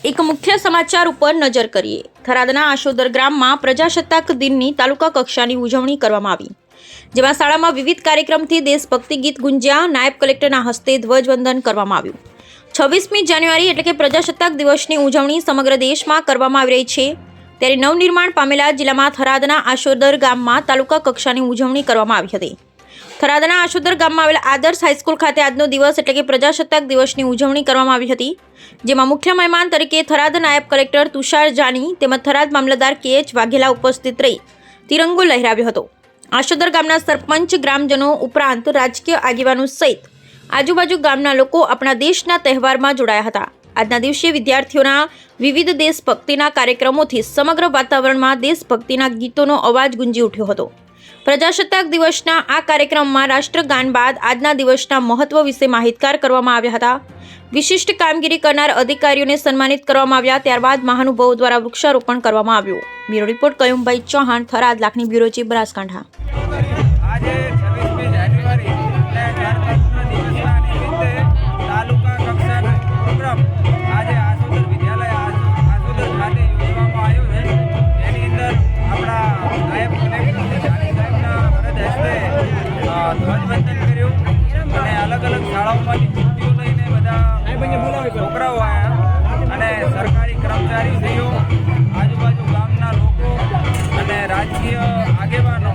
એક મુખ્ય સમાચાર ઉપર નજર કરીએ। થરાદના આશોદર ગામમાં પ્રજાસત્તાક દિનની તાલુકા કક્ષાની ઉજવણી કરવામાં આવી, જેમાં શાળામાં વિવિધ કાર્યક્રમથી દેશભક્તિ ગીત ગુંજ્યા। નાયબ કલેક્ટરના હસ્તે ધ્વજવંદન કરવામાં આવ્યું। 26મી જાન્યુઆરી એટલે કે પ્રજાસત્તાક દિવસની ઉજવણી સમગ્ર દેશમાં કરવામાં આવી રહી છે, ત્યારે નવનિર્માણ પામેલા જિલ્લામાં થરાદના આશોદર ગામમાં તાલુકા કક્ષાની ઉજવણી કરવામાં આવી હતી। થરાદના આશોદર ગામમાં આવેલા આદર્શ હાઈસ્કૂલ ખાતે આજનો દિવસ એટલે કે પ્રજાસત્તાક દિવસની ઉજવણી કરવામાં આવી હતી, જેમાં મુખ્ય મહેમાન તરીકે થરાદ નાયબ કલેક્ટર તુષાર જાની તેમજ થરાદ મામલતદાર કે.એચ. વાઘેલા ઉપસ્થિત રહી તિરંગો લહેરાવ્યો હતો। આશોદર ગામના સરપંચ, ગ્રામજનો ઉપરાંત રાજકીય આગેવાનો સહિત આજુબાજુ ગામના લોકો આપણા દેશના તહેવારમાં જોડાયા હતા। આજના દિવસે વિદ્યાર્થીઓના વિવિધ દેશભક્તિના કાર્યક્રમોથી સમગ્ર વાતાવરણમાં દેશભક્તિના ગીતોનો અવાજ ગુંજી ઉઠ્યો હતો। પ્રજાસત્તાક દિવસના આ કાર્યક્રમમાં રાષ્ટ્રગાન બાદ આજના દિવસના મહત્વ વિશે માહિતગાર કરવામાં આવ્યા હતા। વિશિષ્ટ કામગીરી કરનાર અધિકારીઓને સન્માનિત કરવામાં આવ્યા। ત્યારબાદ મહાનુભાવો દ્વારા વૃક્ષારોપણ કરવામાં આવ્યું। Bureau report કયુમભાઈ Chauhan, Tharad, Lakhani bureau chief, Banaskantha. આજે 26મી જાન્યુઆરી તાલુકા કક્ષાનો પ્રોગ્રામ આજે આશોદર વિદ્યાલય આશોદર ખાતે યોજવામાં આવ્યો છે। એની અંદર આપણા નાયબ કલેક્ટર જાની સાહેબના વરદ હસ્તે ધ્વજવંદન કર્યું અને અલગ અલગ શાળાઓમાંથી છૂટીઓ લઈને બધા છોકરાઓ આવ્યા અને સરકારી કર્મચારીઓ, આજુબાજુ ગામના લોકો અને રાજકીય આગેવાનો